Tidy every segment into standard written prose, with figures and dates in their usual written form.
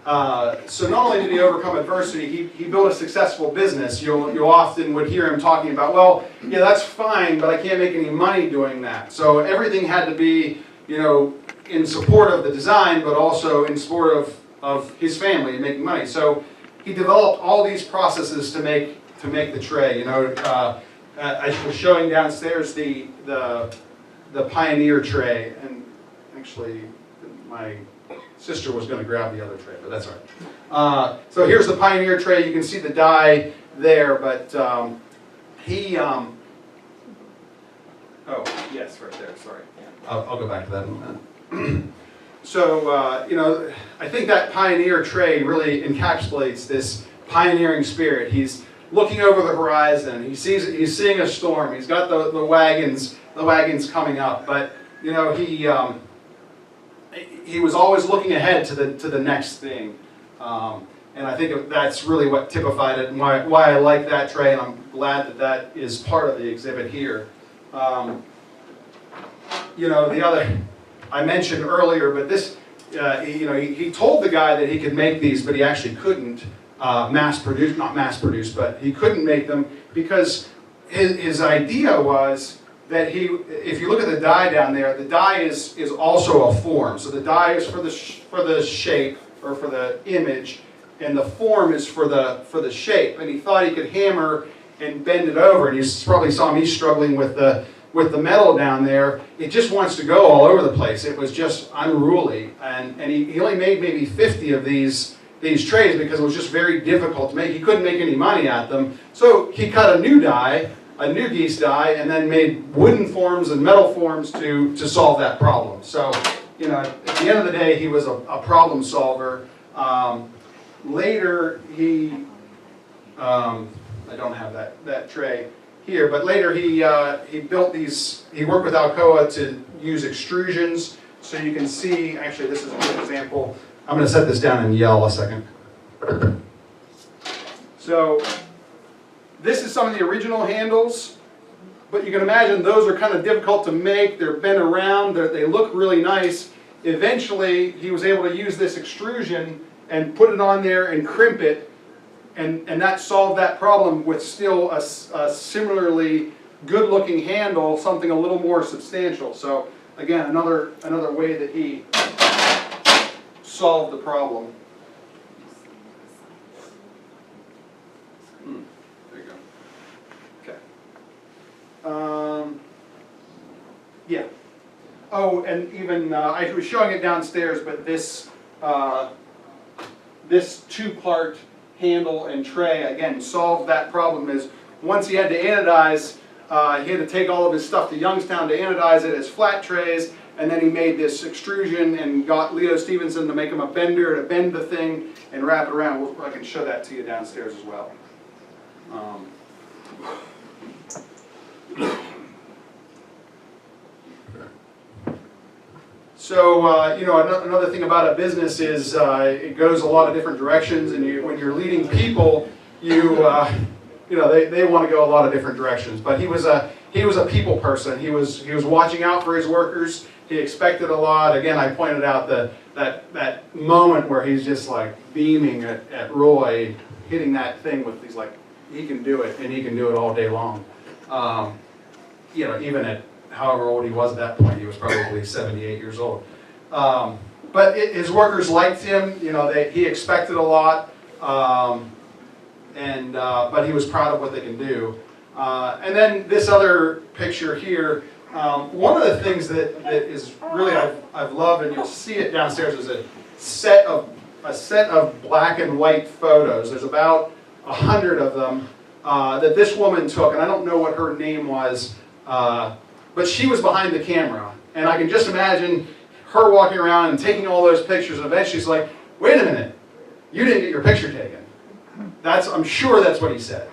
So not only did he overcome adversity, he built a successful business. You often would hear him talking about, well, yeah, that's fine, but I can't make any money doing that. So everything had to be, in support of the design, but also in support of his family and making money. So he developed all these processes to make the tray. I was showing downstairs the Pioneer tray, and actually my sister was going to grab the other tray, but that's all right. So here's the Pioneer tray. You can see the die there, but oh, yes, right there, sorry. I'll go back to that in a minute. So, I think that Pioneer tray really encapsulates this pioneering spirit. He's looking over the horizon. He's seeing a storm. He's got the wagons coming up, but he was always looking ahead to the next thing, and I think that's really what typified it, and why I like that tray, and I'm glad that is part of the exhibit here. The other I mentioned earlier, but this, he told the guy that he could make these, but he actually couldn't not mass produce, but he couldn't make them because his idea was that if you look at the die down there, the die is also a form. So the die is for the shape or for the image, and the form is for the shape. And he thought he could hammer and bend it over. And you probably saw me struggling with the metal down there. It just wants to go all over the place. It was just unruly, and he only made maybe 50 of these trays because it was just very difficult to make. He couldn't make any money at them, so he cut a new die, a new geese die, and then made wooden forms and metal forms to solve that problem. So, at the end of the day, he was a problem solver. Later, he, I don't have that tray here, but later he built these. He worked with Alcoa to use extrusions. So you can see, actually, this is a good example. I'm going to set this down and yell a second. So this is some of the original handles, but you can imagine those are kind of difficult to make. They're bent around. They look really nice. Eventually, he was able to use this extrusion and put it on there and crimp it, and that solved that problem with still a similarly good-looking handle, something a little more substantial. So again, another way that he solved the problem. There you go. Okay. Yeah. Oh, and even I was showing it downstairs, but this two-part handle and tray again solved that problem. Is once he had to anodize, he had to take all of his stuff to Youngstown to anodize it as flat trays, and then he made this extrusion and got Leo Stevenson to make him a bender to bend the thing and wrap it around. I can show that to you downstairs as well. So, another thing about a business is it goes a lot of different directions, and when you're leading people, they want to go a lot of different directions. But he was a people person. He was watching out for his workers. He expected a lot. Again, I pointed out that moment where he's just like beaming at Roy, hitting that thing with, he's like, he can do it, and he can do it all day long. Even at however old he was at that point, he was probably 78 years old. But his workers liked him. He expected a lot, but he was proud of what they can do. And then this other picture here. One of the things that is really I've loved, and you'll see it downstairs, is a set of black and white photos. There's about 100 of them that this woman took, and I don't know what her name was. But she was behind the camera, and I can just imagine her walking around and taking all those pictures, and eventually she's like, wait a minute, you didn't get your picture taken. I'm sure that's what he said.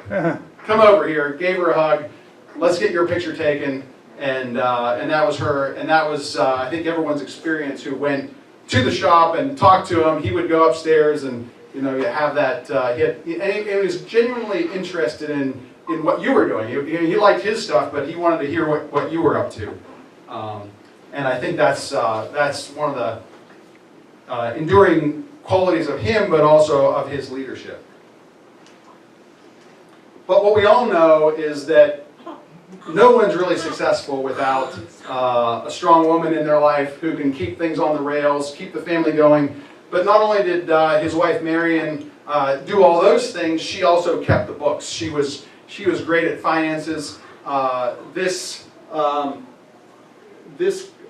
Come over here, gave her a hug, let's get your picture taken, and that was her, and that was, I think, everyone's experience who went to the shop and talked to him. He would go upstairs, and you have that, he was genuinely interested in what you were doing. He liked his stuff, but he wanted to hear what you were up to. And I think that's one of the enduring qualities of him, but also of his leadership. But what we all know is that no one's really successful without a strong woman in their life who can keep things on the rails, keep the family going. But not only did his wife Marion do all those things, she also kept the books. She was great at finances. This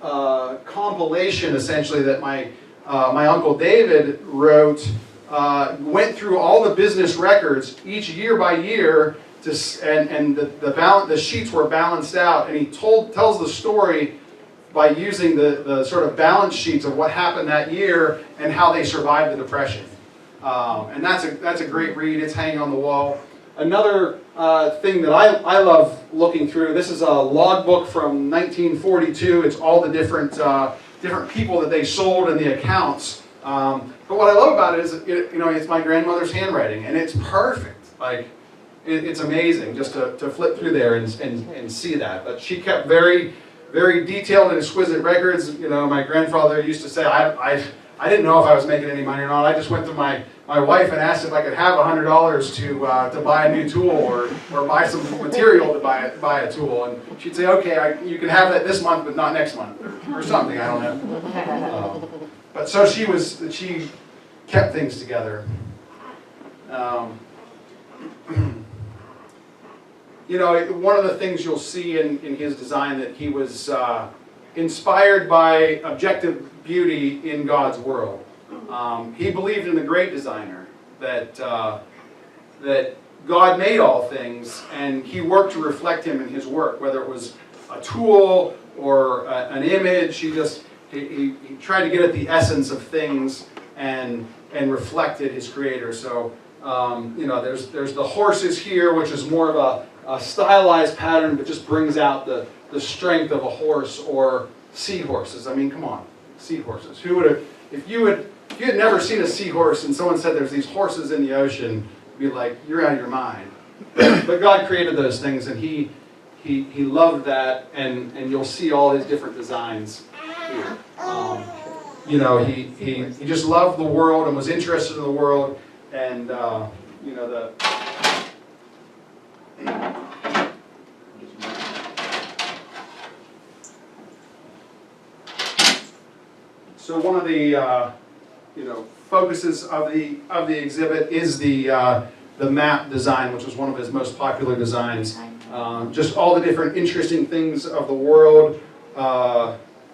compilation, essentially, that my Uncle David wrote went through all the business records each year by year, and the sheets were balanced out, and he tells the story by using the sort of balance sheets of what happened that year and how they survived the Depression. And that's a great read. It's hanging on the wall. Another thing that I love looking through, this is a logbook from 1942. It's all the different people that they sold and the accounts. But what I love about it is, it's my grandmother's handwriting, and it's perfect. Like, it's amazing just to flip through there and see that. But she kept very, very detailed and exquisite records. My grandfather used to say, I didn't know if I was making any money or not. I just went to my wife and asked if I could have $100 to buy a new tool or buy some material to buy a tool. And she'd say, okay, you can have that this month, but not next month, or something. I don't know. But so she kept things together. One of the things you'll see in his design, that he was inspired by objective beauty in God's world. He believed in the great designer, that God made all things, and he worked to reflect him in his work, whether it was a tool or an image. He tried to get at the essence of things and reflected his creator. So there's the horses here, which is more of a stylized pattern, but just brings out the strength of a horse, or seahorses. I mean, come on, seahorses. Who would have, if you had never seen a seahorse and someone said there's these horses in the ocean, you'd be like, you're out of your mind. But God created those things, and he loved that, and you'll see all his different designs here. He just loved the world and was interested in the world, and so one of the focuses of the exhibit is the map design, which was one of his most popular designs. Just all the different interesting things of the world,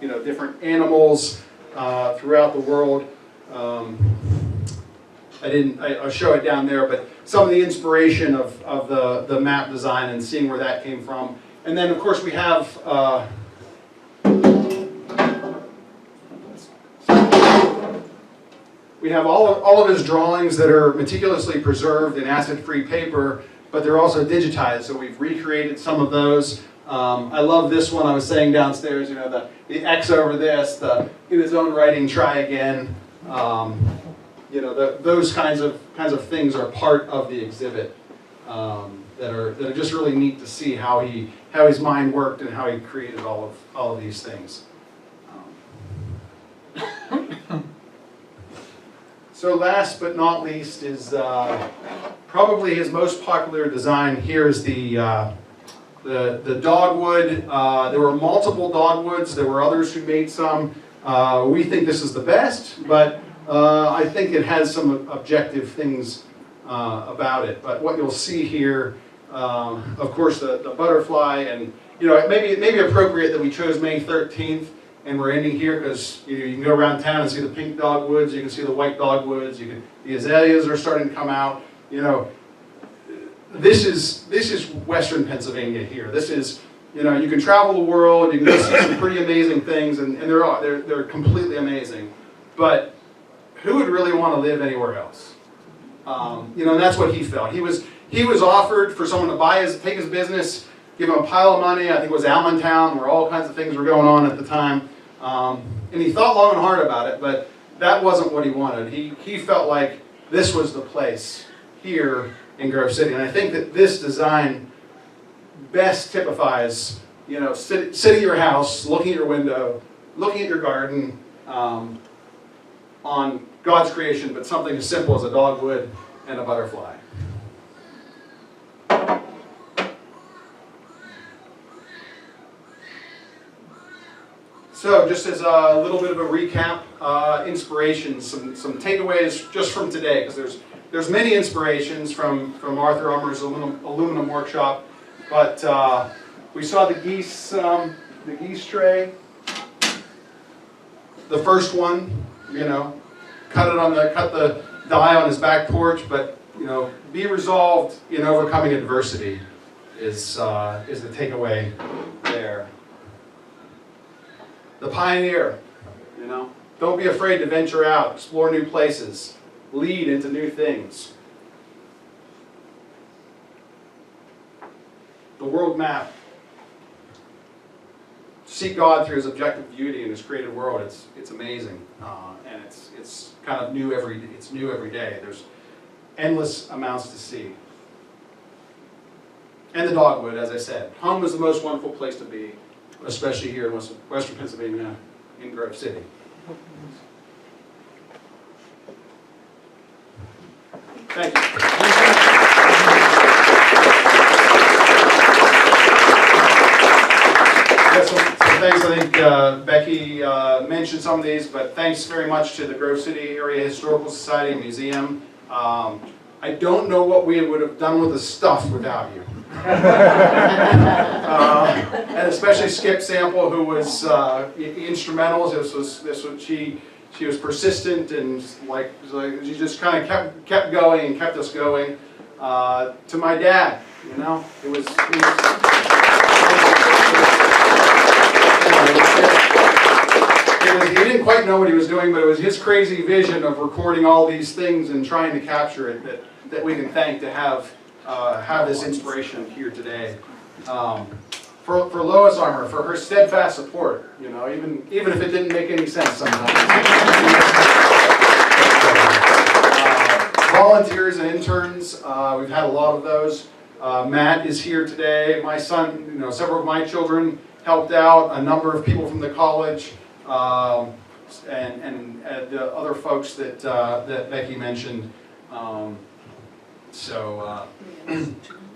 different animals throughout the world. I'll show it down there, but some of the inspiration of the map design and seeing where that came from. And then, of course, we have all of his drawings that are meticulously preserved in acid-free paper, but they're also digitized, so we've recreated some of those. I love this one. I was saying downstairs, the X over this, in his own writing, try again. Those kinds of things are part of the exhibit, that are just really neat to see how his mind worked and how he created all of these things. So last but not least is probably his most popular design. Here is the dogwood. There were multiple dogwoods. There were others who made some. We think this is the best, but I think it has some objective things about it. But what you'll see here, of course, the butterfly, and it may be appropriate that we chose May 13th. And we're ending here because you can go around town and see the pink dogwoods, you can see the white dogwoods, the azaleas are starting to come out. This is Western Pennsylvania here. This is, you can travel the world, you can go see some pretty amazing things, and they're completely amazing. But who would really want to live anywhere else? And that's what he felt. He was offered for someone to take his business, give him a pile of money. I think it was Allentown, where all kinds of things were going on at the time. And he thought long and hard about it, but that wasn't what he wanted. He felt like this was the place here in Grove City. And I think that this design best typifies, sitting at your house, looking at your window, looking at your garden, on God's creation, but something as simple as a dogwood and a butterfly. So just as a little bit of a recap, inspirations, some takeaways just from today, because there's many inspirations from Arthur Armour's aluminum workshop, but we saw the geese tray, the first one, cut the die on his back porch, but be resolved in overcoming adversity is the takeaway there. The pioneer, don't be afraid to venture out, explore new places, lead into new things. The world map. Seek God through His objective beauty in His created world. It's amazing, and it's kind of new every day. There's endless amounts to see. And the dogwood, as I said, home is the most wonderful place to be, especially here in Western Pennsylvania, in Grove City. Thank you. Some thanks. I think Becky mentioned some of these, but thanks very much to the Grove City Area Historical Society and Museum. I don't know what we would have done with the stuff without you. And especially Skip Sample, who was instrumental. She was persistent and she just kind of kept going and kept us going. To my dad, he didn't quite know what he was doing, but it was his crazy vision of recording all these things and trying to capture it that we can thank to have this inspiration here today. For Lois Armour, for her steadfast support, even if it didn't make any sense sometimes. Volunteers and interns, we've had a lot of those. Matt is here today. My son, several of my children helped out. A number of people from the college, and the other folks that Becky mentioned.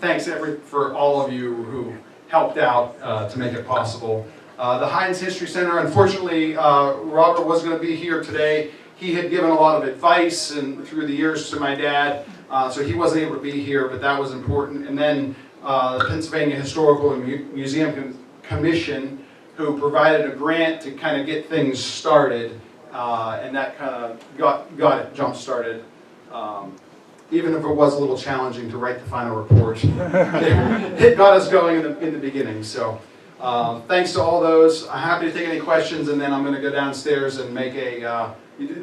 Thanks for all of you who helped out to make it possible. The Heinz History Center, unfortunately, Robert was going to be here today. He had given a lot of advice and through the years to my dad, so he wasn't able to be here, but that was important. And then the Pennsylvania Historical and Museum Commission, who provided a grant to kind of get things started, and that kind of got it jump-started. Even if it was a little challenging to write the final report, it got us going in the beginning. So thanks to all those. I'm happy to take any questions, and then I'm going to go downstairs and make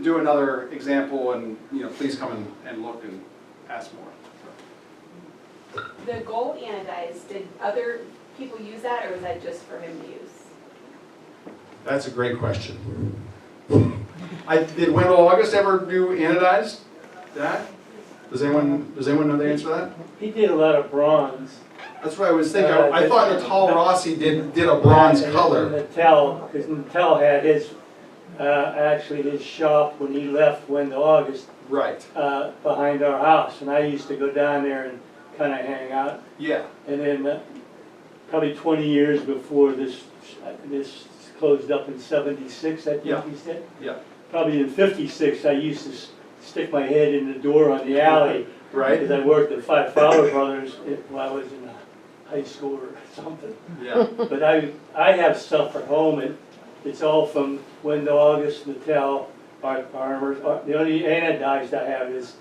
do another example, and please come and look and ask more. The gold anodized, did other people use that, or was that just for him to use? That's a great question. Did Wendell August ever do anodized? That? Does anyone know the answer to that? He did a lot of bronze. That's what I was thinking. I thought Natal Rossi did a bronze color. Natal, because Natal had his his shop when he left Wendell August. Right. Behind our house, and I used to go down there and kind of hang out. Yeah. And then probably 20 years before this closed up in '76, I think he said. Yeah. Probably in '56, I used to stick my head in the door on the alley. Right. Because I worked at Five Fowler Brothers while I was in high school or something. Yeah. But I have stuff at home, and it's all from Wendell August, Natal, Armour. The only anodized I have is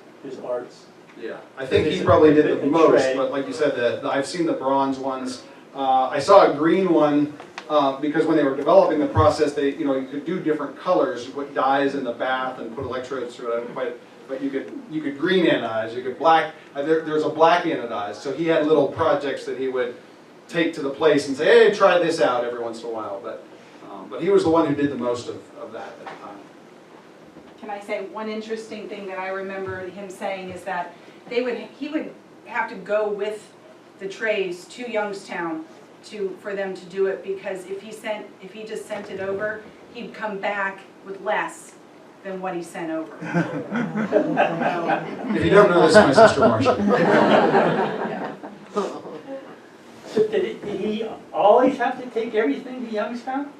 arts. Yeah. I think he probably did the most, but like you said, I've seen the bronze ones. I saw a green one because when they were developing the process, you could do different colors, put dyes in the bath and put electrodes through it. But you could green anodize, you could black. There's a black anodized. So he had little projects that he would take to the place and say, hey, try this out every once in a while. But he was the one who did the most of that at the time. Can I say one interesting thing that I remember him saying is that he would have to go with the trays to Youngstown for them to do it, because if he just sent it over, he'd come back with less than what he sent over. If you don't know, this is my sister Marcia. So did he always have to take everything to Youngstown?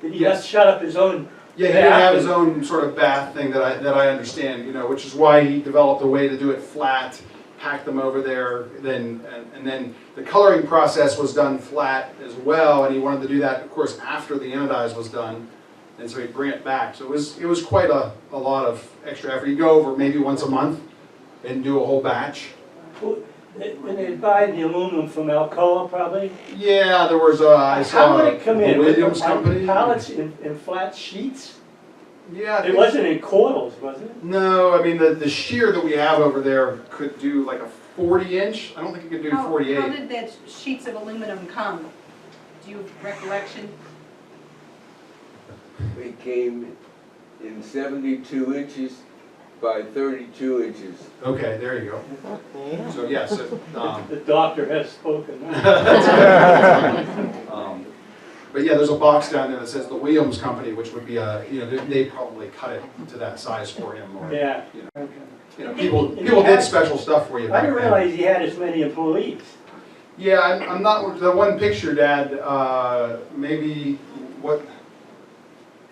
Did he Yes. just shut up his own? Yeah, he didn't have his own sort of bath thing that I understand, you know, which is why he developed a way to do it flat, pack them over there, and then the coloring process was done flat as well, and he wanted to do that, of course, after the anodize was done, and so he'd bring it back. So it was quite a lot of extra effort. He'd go over maybe once a month and do a whole batch. And they buy the aluminum from Alcoa probably? Yeah, there was I How saw would it come the in? Williams On company. pallets in flat sheets? Yeah, I It think- wasn't in coils, was it? No, I mean the shear that we have over there could do like a 40-inch. I don't think it could do How 48. did the sheets of aluminum come? Do you have recollection? They came in 72 inches by 32 inches. Okay, there you go. So yes, The doctor has spoken. but yeah, there's a box down there that says the Williams Company, which would be they probably cut it to that size for him. Or, Yeah. You know, Okay. people did special stuff for you I back didn't then. realize he had as many employees. Yeah, I'm not the one picture, Dad. Maybe what?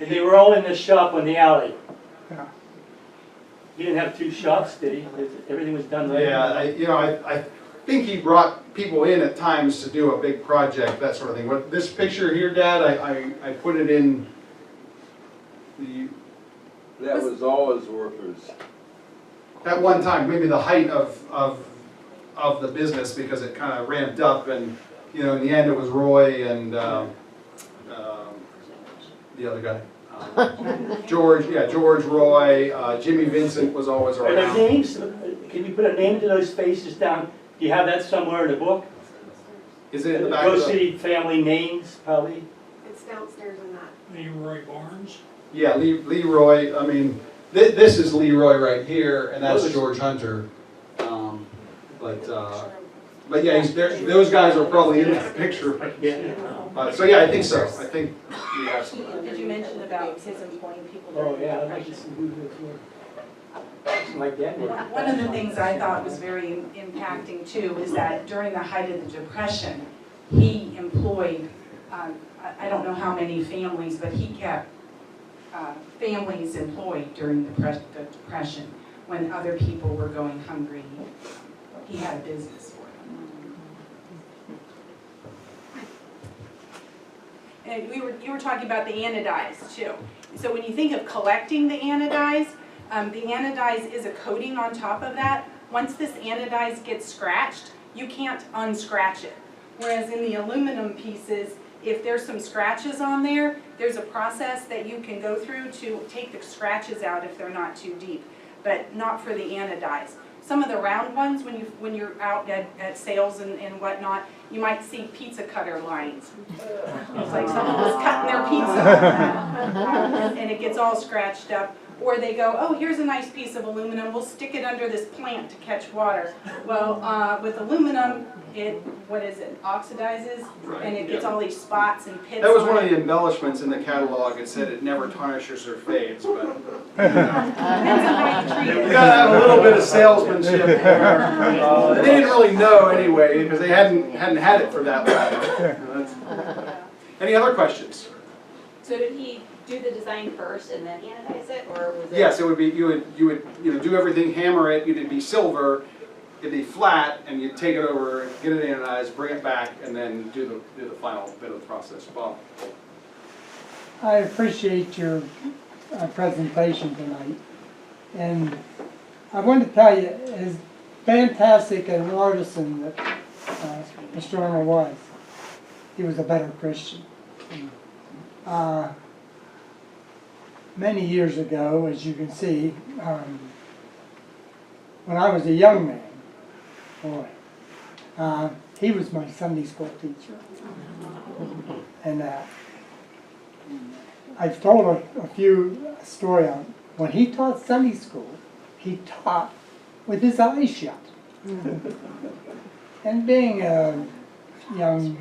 And they were all in this shop on the alley. He didn't have two shops, did he? Everything was done right? Yeah, I think he brought people in at times to do a big project, that sort of thing. What this picture here, Dad, I put it in the That was all his workers. at one time, maybe the height of the business, because it kind of ramped up, and in the end it was Roy and the other guy. George, Roy, Jimmy Vincent was always Are there around. names? Can you put a name to those faces down? Do you have that somewhere in the book? Is it in the back Rose of the? City family names, probably? It's downstairs in that. Leroy Barnes. Yeah, Leroy, I mean, this is Leroy right here, and that's George Hunter. But yeah, those guys are probably in that picture. Yeah. So yeah, I think so. I think we have some. Did you mention about his employing people Oh, during the yeah, I'd like to Depression? see who those were. My dad would. One of the things I thought was very impacting too is that during the height of the Depression, he employed, I don't know how many families, but he kept families employed during the Depression when other people were going hungry. He had a business for them. And you were talking about the anodize too. So when you think of collecting the anodize is a coating on top of that. Once this anodize gets scratched, you can't unscratch it. Whereas in the aluminum pieces, if there's some scratches on there, there's a process that you can go through to take the scratches out if they're not too deep, but not for the anodize. Some of the round ones, when you're out at sales and whatnot, you might see pizza cutter lines. It's like someone was cutting their pizza, and it gets all scratched up. Or they go, oh, here's a nice piece of aluminum, we'll stick it under this plant to catch water. Well, with aluminum, it oxidizes, and it gets all these spots and pits. That was on one of it. the embellishments in the catalog. It said it never tarnishes or fades, but Depends on how you treat you it. gotta have a little bit of salesmanship there. They didn't really know anyway, because they hadn't had it for that long. Any other questions? So did he do the design first and then anodize it, or was it? Yes, it would be, you would do everything, hammer it, it'd be silver, it'd be flat, and you'd take it over, get it anodized, bring it back, and then do the final bit of the process. Bob? I appreciate your presentation tonight. And I want to tell you, as fantastic an artisan that Mr. Armour was, he was a better Christian. Many years ago, as you can see, when I was a young man, boy, he was my Sunday school teacher. And I've told a few stories on when he taught Sunday school, he taught with his eyes shut. And being a young,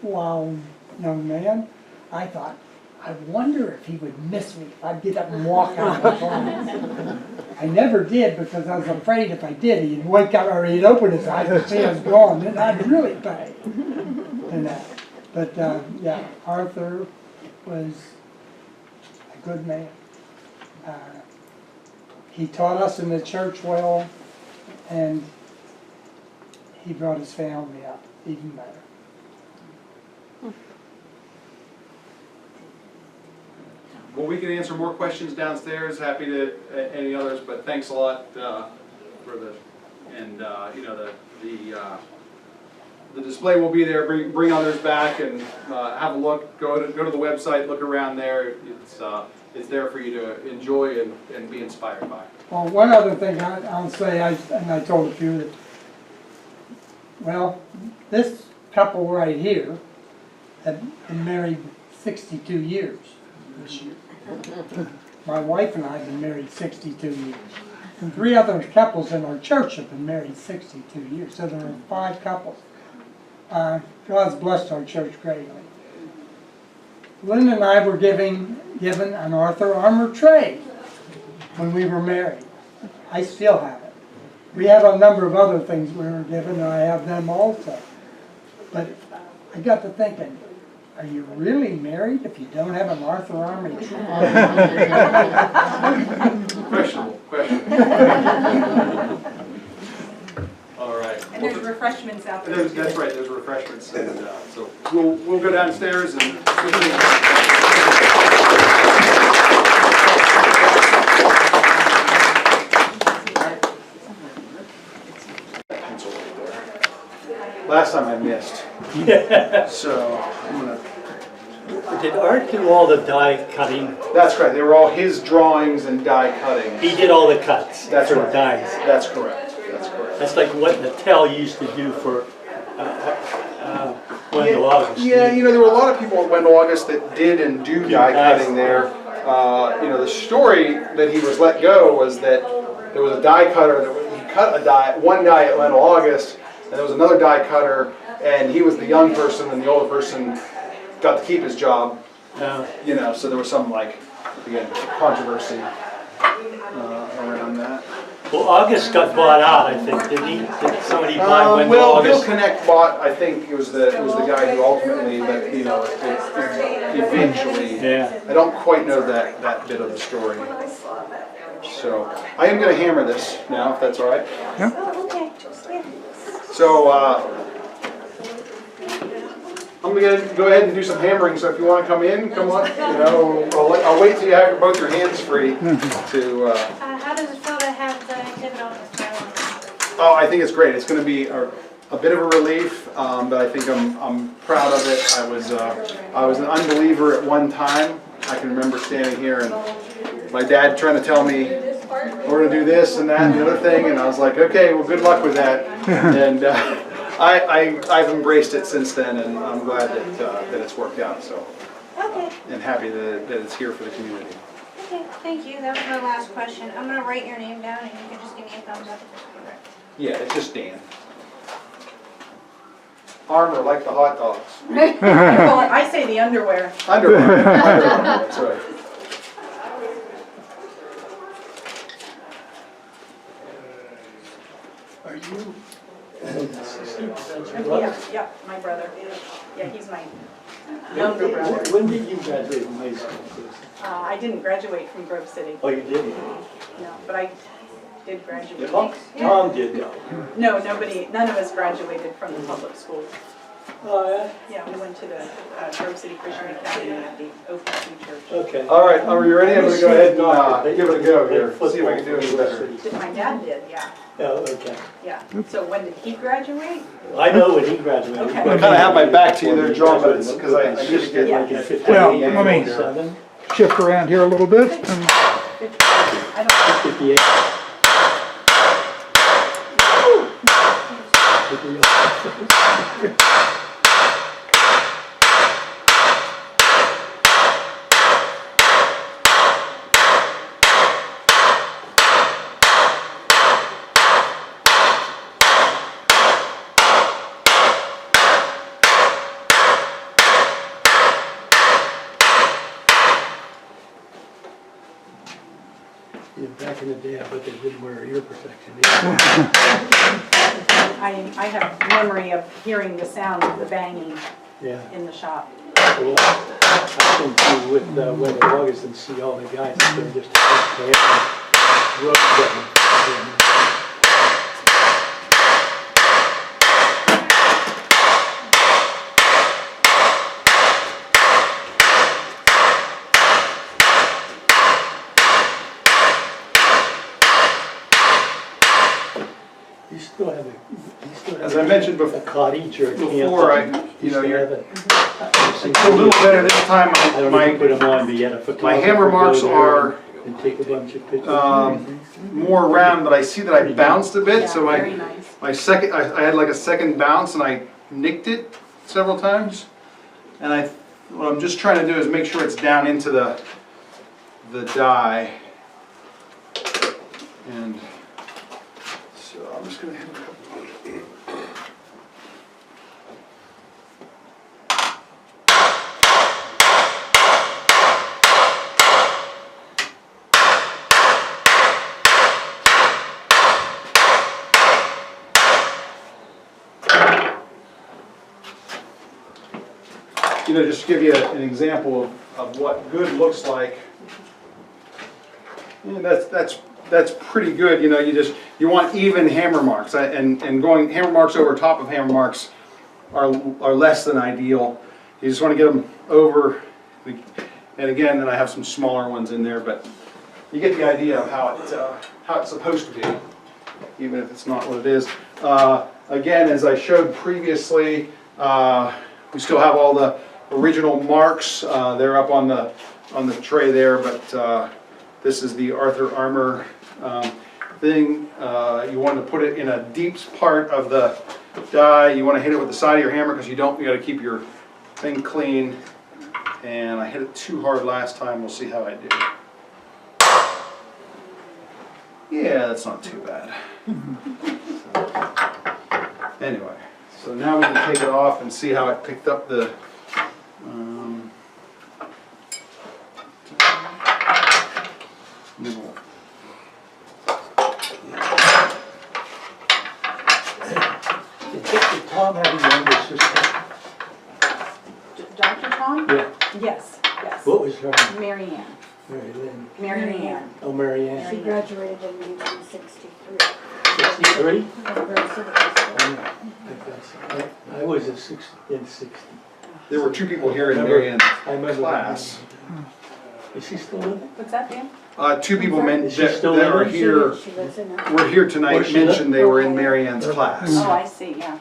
wild young man, I thought, I wonder if he would miss me if I'd get up and walk out of the barn. I never did because I was afraid if I did, he'd wake up or he'd open his eyes and see I was gone, and I'd really pay. And that. But yeah, Arthur was a good man. He taught us in the church well, and he brought his family up even better. Well, we can answer more questions downstairs, happy to, any others, but thanks a lot for the, and you know, the display will be there, bring others back and have a look, go to the website, look around there, it's there for you to enjoy and be inspired by. Well, one other thing I'll say, and I told a few that, well, this couple right here have been married 62 years this year. My wife and I have been married 62 years. And 3 other couples in our church have been married 62 years, so there are 5 couples. God's blessed our church greatly. Linda and I were given an Armour tray when we were married. I still have it. We have a number of other things we were given, and I have them also. But I got to thinking, are you really married if you don't have an Armour tray? Questionable. All right. And there's refreshments out there. That's right, there's refreshments, and so we'll go downstairs and. Last time I missed, so I'm gonna. Did Art do all the die cutting? That's correct. They were all his drawings and die cuttings. He did all the cuts That's for the right. dies. That's correct. That's correct. That's like what Nattel used to do for Wendell August. Yeah, you know, there were a lot of people at Wendell August that did and do die cutting there. You know, the story that he was let go was that there was a die cutter that he cut one die at Wendell August, and there was another die cutter, and he was the young person, and the older person got to keep his job. You know, so there was some, like, again, controversy around that. Well, August got bought out, I think, didn't he? Did somebody buy Wendell Well, Bill August? Connect bought, I think it was the guy who ultimately, but you know, eventually. Yeah. I don't quite know that bit of the story. So I am going to hammer this now, if that's all right. Oh, okay. So I'm going to go ahead and do some hammering. So if you want to come in, come on. You know, I'll wait till you have both your hands free to. How does it feel to have the exhibit on display? Oh, I think it's great. It's going to be a bit of a relief, but I think I'm proud of it. I was an unbeliever at one time. I can remember standing here and my dad trying to tell me we're going to do this and that and the other thing, and I was like, okay, well, good luck with that. And I've embraced it since then, and I'm glad that it's worked out. So, Okay, and happy that it's here for the community. okay, thank you. That was my last question. I'm gonna write your name down and you can just give me a thumbs up. Yeah, it's just Dan. Armour, like the hot dogs. Well, I say the underwear. Underwear. That's right. Are you? Yeah, my brother. Yeah, he's my younger brother. When did you graduate from high school? I didn't graduate from Grove City, Oh, you didn't? no, but I did graduate. Tom did though. No, none of us graduated from the public schools. Oh, yeah? Yeah, we went to the Grove City Christian Academy at the OPC Church. Okay. All right, are you ready? I'm going to go ahead and give it a go here. See if I can do any better. My dad did, yeah, Oh, okay. yeah. So when did he graduate? I know when he graduated. Okay. I kind of have my back to you there, John, but it's because I need to get Yeah. Like in 58, Well, let me- 57, Shift around here a little bit. And I don't, 58. Yeah, back in the day, I bet they didn't wear ear protection. I have memory of hearing the sound of the banging Yeah. in the shop. Well, I came through with Weather August and see all the guys up there just road equipment. You still have As I mentioned a cottage or a camp? before, I, you You know, still you're have it? a little better this time. I don't even put My them on, but you had a photographer hammer go marks there are and take a bunch of pictures. more round, but I see that I bounced a bit, so Very nice. my second, I had like a second bounce and I nicked it several times. And what I'm just trying to do is make sure it's down into the die. And so I'm just gonna hit a couple. You know, just to give you an example of what good looks like. And that's pretty good. You know, you want even hammer marks, and going hammer marks over top of hammer marks are less than ideal. You just want to get them over. And again, then I have some smaller ones in there, but you get the idea of how it's supposed to be, even if it's not what it is. Again, as I showed previously, we still have all the original marks. They're up on the tray there, but this is the Armour thing. You want to put it in a deep part of the die. You want to hit it with the side of your hammer because you got to keep your thing clean. And I hit it too hard last time. We'll see how I do. Yeah, that's not too bad. Anyway, so now we can take it off and see how it picked up the nibble. Did Tom have a younger sister? Dr. Tom? Yeah. Yes, yes. What was her name? Mary Ann. Mary Lynn. Mary Ann. Oh, Mary Ann. She graduated in 1963. 63? Yeah. I was in 60. There were two people here in Marianne's I remember class. Is she still living? What's that, Dan? Two people Is she that still are living? here, She lives in were here tonight, Where's she live? mentioned they were in Marianne's class. Oh, I see, yeah.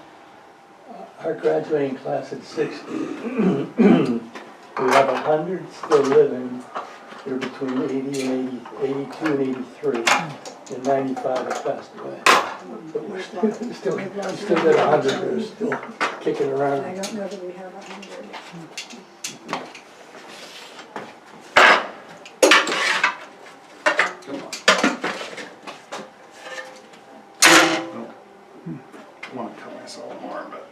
Our graduating class at 60. We have 100 still living. They're between 80 and 82 and 83. And 95 have passed away. But we're still got 100 that are still kicking I around. don't know that we have 100. Come on. I want to cut myself more, but.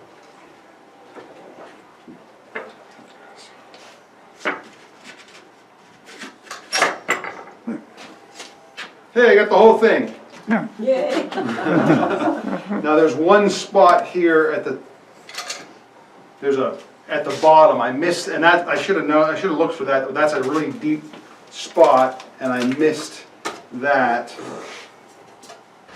Hey, I got the whole thing. Yay. Now there's one spot here at the bottom. I missed, and that I should have known. I should have looked for that. But that's a really deep spot, and I missed that.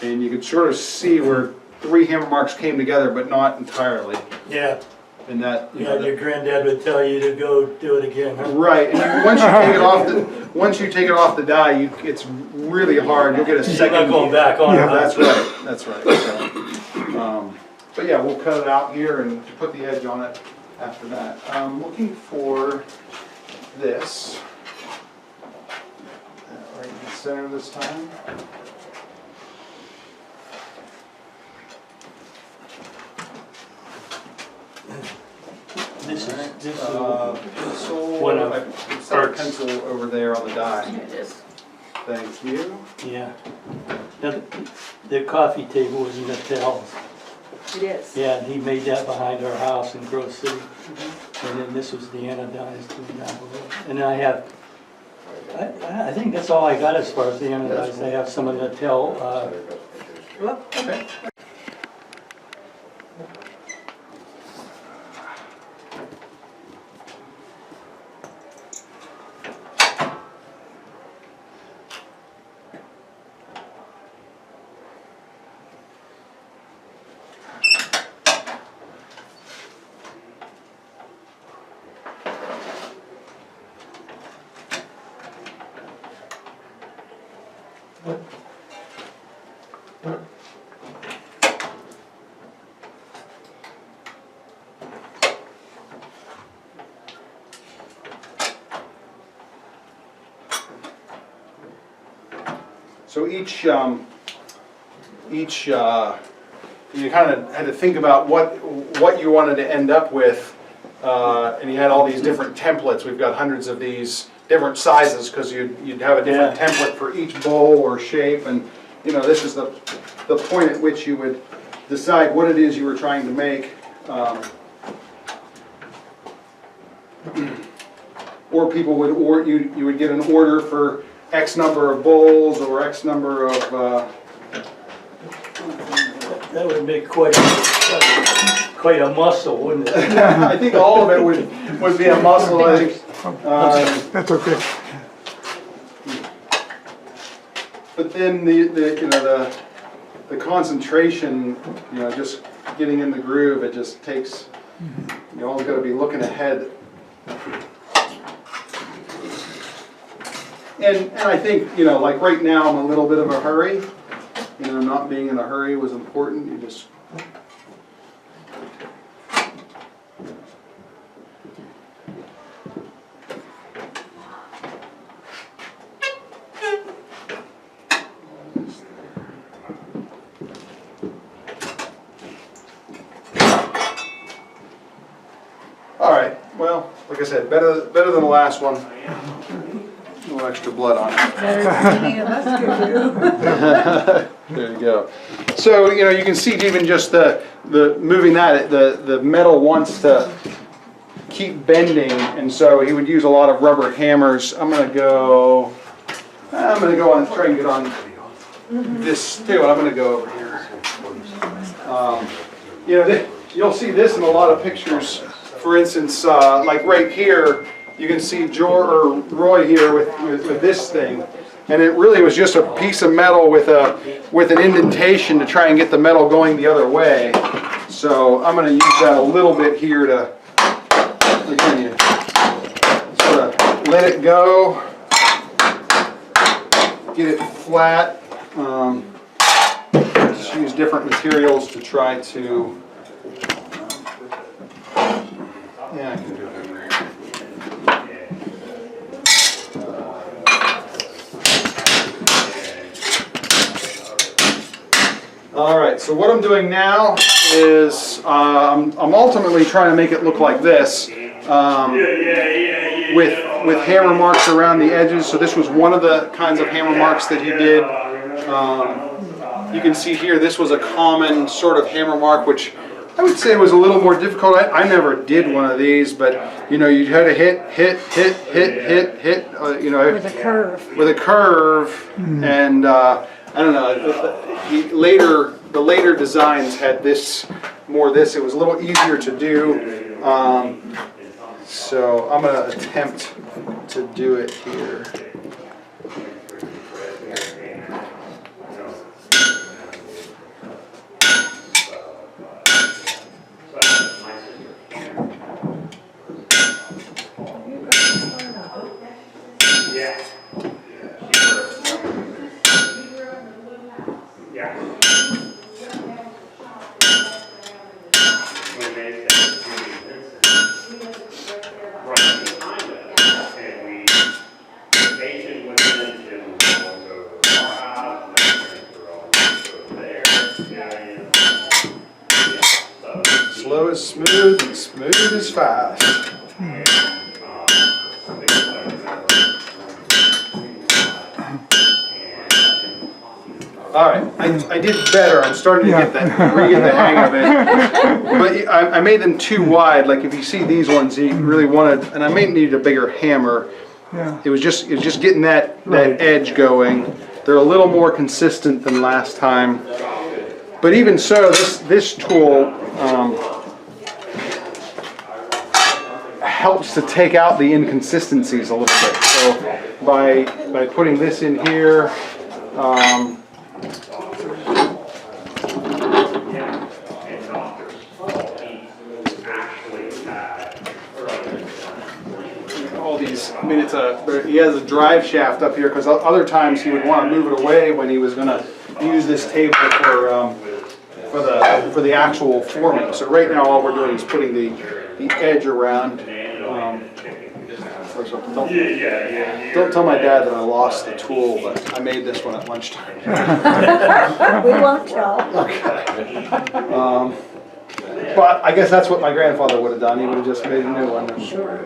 And you could sort of see where three hammer marks came together, but not entirely. Yeah, And that, you know, yeah, your granddad would tell you to go do it again, huh? right. And once you take it off the die, it's really hard. You'll get a You're second. not going back on it, huh? That's right. That's right. So, but yeah, we'll cut it out here and put the edge on it after that. I'm looking for this. Right in the center this time. This is Pencil. One of I put a pencil over there on the die. It is. Thank you. yeah. Now, the coffee table was Nattel's. It is. Yeah, and he made that behind our house in Grove City. And then this was the anodized one down below. And I have I think that's all I got as far as the anodize. I have someone to tell, Okay. So each you kind of had to think about what you wanted to end up with, and you had all these different templates. We've got hundreds of these different sizes because you'd have a different template for each bowl or shape, and you know this is the point at which you would decide what it is you were trying to make. Or people would, or you would get an order for X number of bowls or X number of. that would make quite a muscle, wouldn't it? I think all of it would be a muscle. I think. That's okay. But then the concentration, just getting in the groove, it just takes. You always got to be looking ahead. And I think, like right now I'm a little bit of a hurry. Not being in a hurry was important. You just. All right, well, like I said, better than the last one. No extra blood on it. There you go. So, you can see even just the moving that, the metal wants to keep bending, and so he would use a lot of rubber hammers. I'm gonna go on, try and get on this too, and I'm gonna go over here. You'll see this in a lot of pictures. For instance, like right here, you can see Roy here with this thing, and it really was just a piece of metal with an indentation to try and get the metal going the other way. So I'm going to use that a little bit here to again, you sort of let it go, get it flat. Just use different materials to try to. Yeah, I can do it over here. All right, so what I'm doing now is I'm ultimately trying to make it look like this, with hammer marks around the edges. So this was one of the kinds of hammer marks that he did. You can see here, this was a common sort of hammer mark, which I would say was a little more difficult. I never did one of these, but you had to hit, with a curve. With a curve, and I don't know. The later designs had this. It was a little easier to do. So I'm going to attempt to do it here. Slow is smooth and smooth is fast. All right, I did better. I'm starting to get the hang of it. But I made them too wide. Like if you see these ones, you really wanted, and I may need a bigger hammer. Yeah. It was just getting that Right. edge going. They're a little more consistent than last time. But even so, this tool helps to take out the inconsistencies a little bit. So by putting this in here, all these, I mean, he has a drive shaft up here because other times he would want to move it away when he was going to use this table for the actual forming. So right now all we're doing is putting the edge around. Don't tell my dad that I lost the tool, but I made this one at lunchtime. We won't tell. But I guess that's what my grandfather would have done. He would have just made a new one. Sure.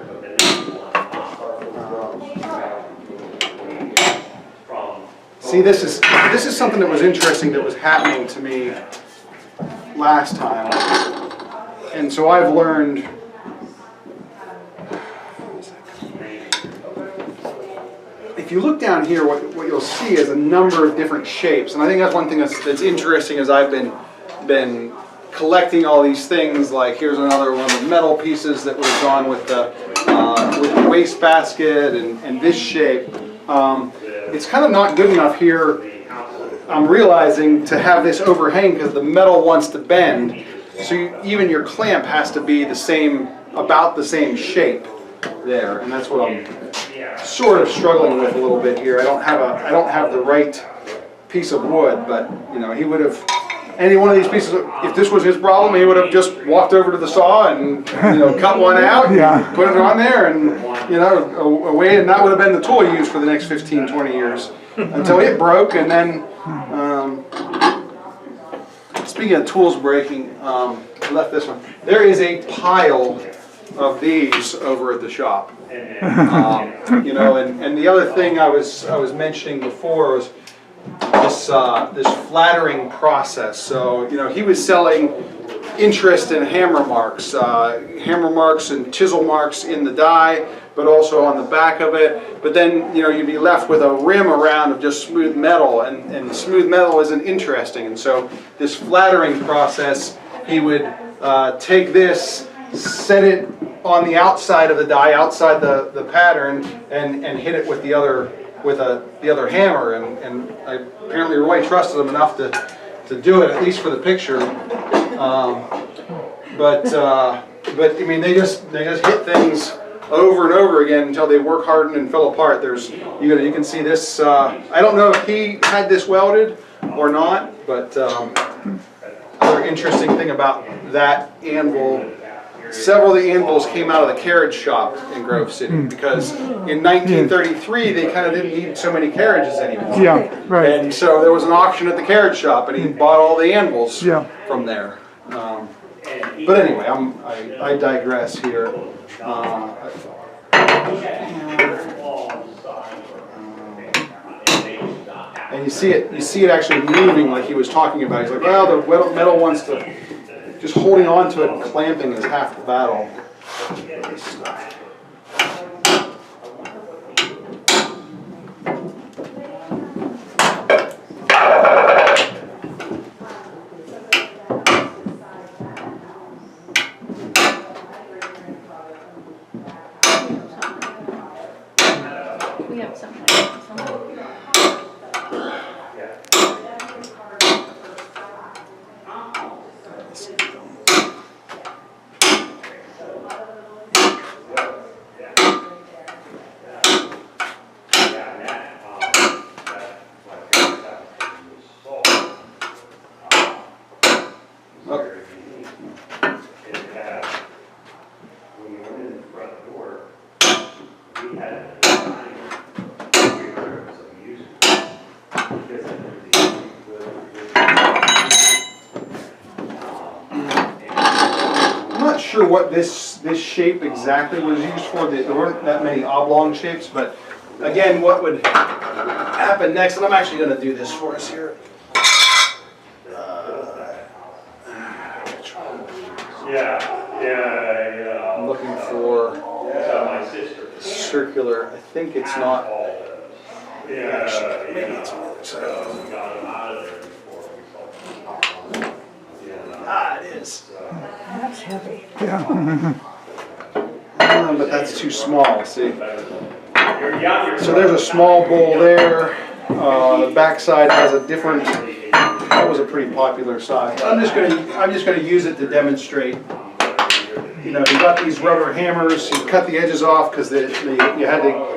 See, this is something that was interesting that was happening to me last time, and so I've learned. If you look down here, what you'll see is a number of different shapes, and I think that's one thing that's interesting as I've been collecting all these things. Like here's another one of the metal pieces that would have gone with the wastebasket and this shape. It's kind of not good enough here, I'm realizing, to have this overhang because the metal wants to bend. So even your clamp has to be about the same shape there, and that's what I'm sort of struggling with a little bit here. I don't have the right piece of wood, but you know, he would have. Any one of these pieces, if this was his problem, he would have just walked over to the saw and cut one out, Yeah. and put it on there, and away, and that would have been the tool he used for the next 15, 20 years until it broke. And then, speaking of tools breaking, I left this one. There is a pile of these over at the shop. And the other thing I was mentioning before was this flattering process. So he was selling interest in hammer marks and chisel marks in the die, but also on the back of it. But then you'd be left with a rim around of just smooth metal, and smooth metal isn't interesting. And so this flattering process, he would take this, set it on the outside of the die, outside the pattern, and hit it with the other hammer, and I apparently Roy trusted him enough to do it, at least for the picture. But I mean, they just hit things over and over again until they work hardened and fell apart. You can see this. I don't know if he had this welded or not, but another interesting thing about that anvil. Several of the anvils came out of the carriage shop in Grove City because in 1933 they kind of didn't need so many carriages anymore. Yeah, right. And so there was an auction at the carriage shop, and he bought all the anvils from there. But anyway, I digress here. And you see it actually moving like he was talking about. He's like, well, the metal wants to. Just holding on to it and clamping is half the battle. We have some. Sure what this shape exactly was used for. There weren't that many oblong shapes, but again, what would happen next, and I'm actually going to do this for us here. I'm looking for circular. I think it's not. Actually, maybe it's on the other side. Ah, it is. That's heavy. But that's too small, see? So there's a small bowl there. The backside has a different, that was a pretty popular size. I'm just gonna use it to demonstrate. You know, you got these rubber hammers, you cut the edges off because you had to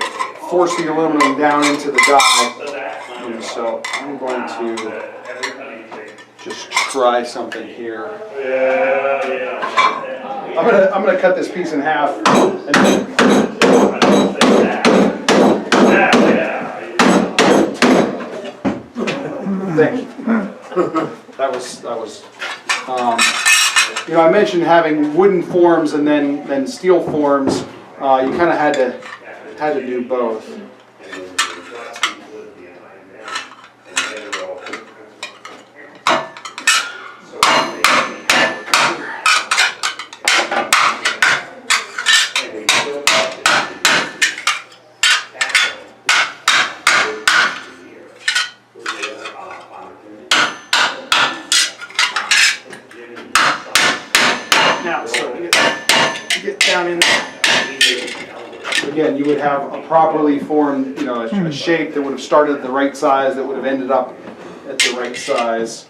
force the aluminum down into the die. And so I'm going to just try something here. I'm gonna cut this piece in half. Thank you. That was. You know, I mentioned having wooden forms and then steel forms. You kind of had to do both. Now, so to get down in there, again, you would have a properly formed, you know, a shape that would have started at the right size, that would have ended up at the right size.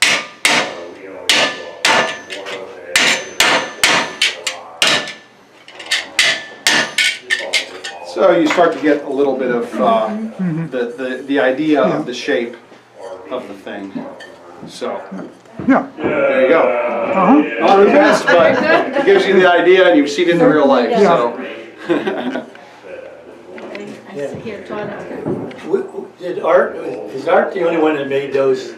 So you start to get a little bit of the idea of the shape of the thing. So. Yeah. There you go. Not the best, but it gives you the idea and you've seen it in real life, so. Here, Todd. Is Art the only one that made those?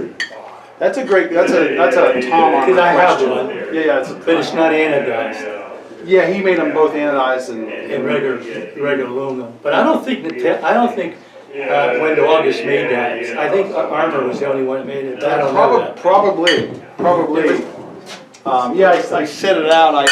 That's a Tom on Because I have question. one. Yeah, But it's not anodized yeah, he made them both anodized and. in regular aluminum. But I don't think Wendell August made that. I think Armour was the only one that made it. I don't know that. Probably. Yeah, I set it out.